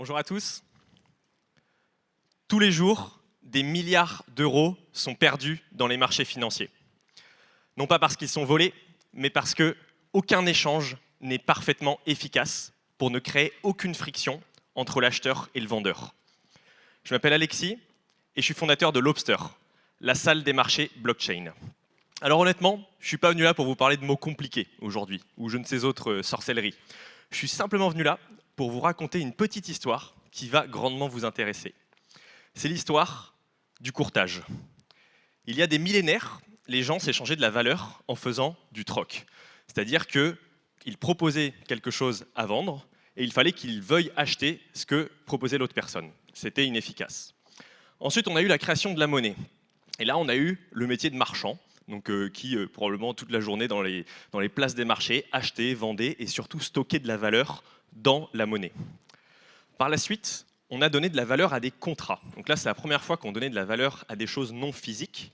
Bonjour à tous. Tous les jours, des milliards d'euros sont perdus dans les marchés financiers. Non pas parce qu'ils sont volés, mais parce qu'aucun échange n'est parfaitement efficace pour ne créer aucune friction entre l'acheteur et le vendeur. Je m'appelle Alexis et je suis fondateur de Lobster, la salle des marchés blockchain. Alors honnêtement, je ne suis pas venu là pour vous parler de mots compliqués aujourd'hui, ou je ne sais autre sorcellerie. Je suis simplement venu là pour vous raconter une petite histoire qui va grandement vous intéresser. C'est l'histoire du courtage. Il y a des millénaires, les gens s'échangeaient de la valeur en faisant du troc. C'est-à-dire qu'ils proposaient quelque chose à vendre et il fallait qu'ils veuillent acheter ce que proposait l'autre personne. C'était inefficace. Ensuite, on a eu la création de la monnaie. Et là, on a eu le métier de marchand, donc, qui probablement toute la journée dans les places des marchés achetait, vendait et surtout stockait de la valeur dans la monnaie. Par la suite, on a donné de la valeur à des contrats. Donc là, c'est la première fois qu'on donnait de la valeur à des choses non physiques.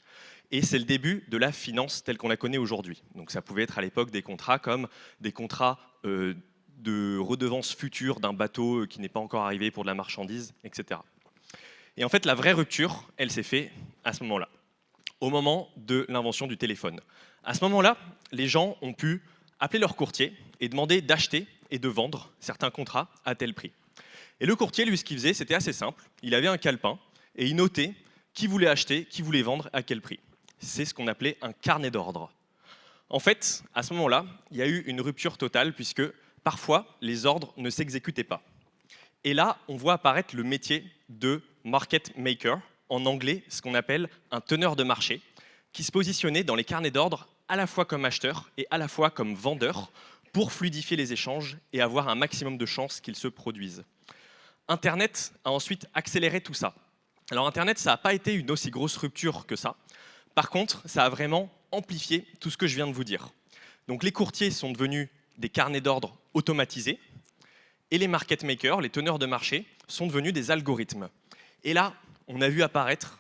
Et c'est le début de la finance telle qu'on la connaît aujourd'hui. Donc ça pouvait être à l'époque des contrats comme des contrats de redevance future d'un bateau qui n'est pas encore arrivé pour de la marchandise, etc. Et en fait, la vraie rupture, elle s'est faite à ce moment-là, au moment de l'invention du téléphone. À ce moment-là, les gens ont pu appeler leur courtier et demander d'acheter et de vendre certains contrats à tel prix. Et le courtier, lui, ce qu'il faisait, c'était assez simple. Il avait un calepin et il notait qui voulait acheter, qui voulait vendre, à quel prix. C'est ce qu'on appelait un carnet d'ordre. En fait, à ce moment-là, il y a eu une rupture totale puisque parfois, les ordres ne s'exécutaient pas. Et là, on voit apparaître le métier de market maker, en anglais, ce qu'on appelle un teneur de marché, qui se positionnait dans les carnets d'ordre à la fois comme acheteur et à la fois comme vendeur pour fluidifier les échanges et avoir un maximum de chances qu'ils se produisent. Internet a ensuite accéléré tout ça. Alors Internet, ça n'a pas été une aussi grosse rupture que ça. Par contre, ça a vraiment amplifié tout ce que je viens de vous dire. Donc les courtiers sont devenus des carnets d'ordre automatisés et les market makers, les teneurs de marché, sont devenus des algorithmes. Et là, on a vu apparaître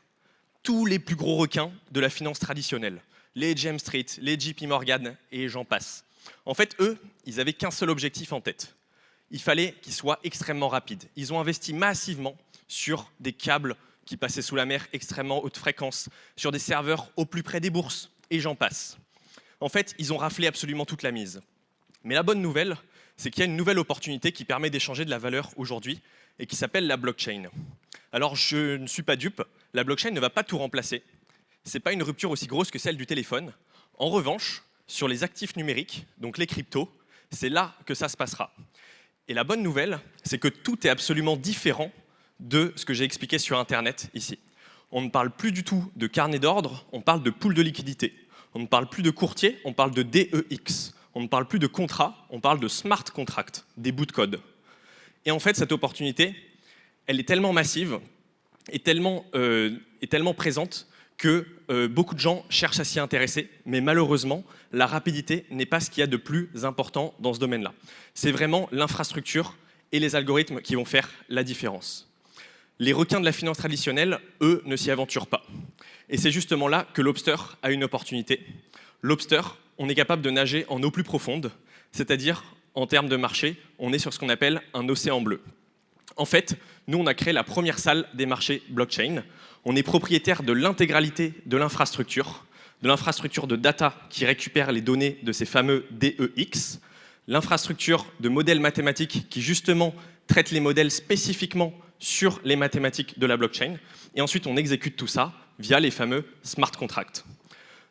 tous les plus gros requins de la finance traditionnelle. Les James Street, les JP Morgan et j'en passe. En fait, eux, ils n'avaient qu'un seul objectif en tête. Il fallait qu'ils soient extrêmement rapides. Ils ont investi massivement sur des câbles qui passaient sous la mer extrêmement haute fréquence, sur des serveurs au plus près des bourses, et j'en passe. En fait, ils ont raflé absolument toute la mise. Mais la bonne nouvelle, c'est qu'il y a une nouvelle opportunité qui permet d'échanger de la valeur aujourd'hui et qui s'appelle la blockchain. Alors, je ne suis pas dupe, la blockchain ne va pas tout remplacer. Ce n'est pas une rupture aussi grosse que celle du téléphone. En revanche, sur les actifs numériques, donc les cryptos, c'est là que ça se passera. Et la bonne nouvelle, c'est que tout est absolument différent de ce que j'ai expliqué sur Internet ici. On ne parle plus du tout de carnet d'ordre, on parle de pool de liquidité. On ne parle plus de courtier, on parle de DEX. On ne parle plus de contrat, on parle de smart contract, des bouts de code. Et en fait, cette opportunité, elle est tellement massive et tellement présente que beaucoup de gens cherchent à s'y intéresser, mais malheureusement, la rapidité n'est pas ce qu'il y a de plus important dans ce domaine-là. C'est vraiment l'infrastructure et les algorithmes qui vont faire la différence. Les requins de la finance traditionnelle, eux, ne s'y aventurent pas. Et c'est justement là que Lobster a une opportunité. Lobster, on est capable de nager en eau plus profonde, c'est-à-dire, en termes de marché, on est sur ce qu'on appelle un océan bleu. En fait, nous, on a créé la première salle des marchés blockchain. On est propriétaire de l'intégralité de l'infrastructure de data qui récupère les données de ces fameux DEX, l'infrastructure de modèles mathématiques qui, justement, traite les modèles spécifiquement sur les mathématiques de la blockchain. Et ensuite, on exécute tout ça via les fameux smart contracts.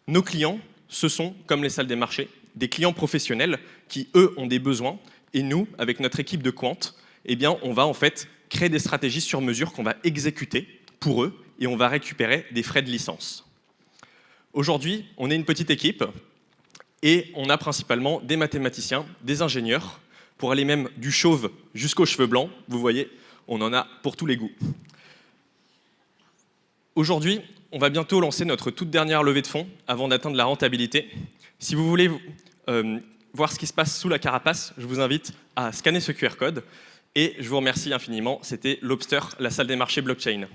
Nos clients, ce sont, comme les salles des marchés, des clients professionnels qui, eux, ont des besoins. Et nous, avec notre équipe de quant, eh bien, on va en fait créer des stratégies sur mesure qu'on va exécuter pour eux et on va récupérer des frais de licence. Aujourd'hui, on est une petite équipe et on a principalement des mathématiciens, des ingénieurs, pour aller même du chauve jusqu'aux cheveux blancs. Vous voyez, on en a pour tous les goûts. Aujourd'hui, on va bientôt lancer notre toute dernière levée de fonds avant d'atteindre la rentabilité. Si vous voulez voir ce qui se passe sous la carapace, je vous invite à scanner ce QR code. Et je vous remercie infiniment. C'était Lobster, la salle des marchés blockchain.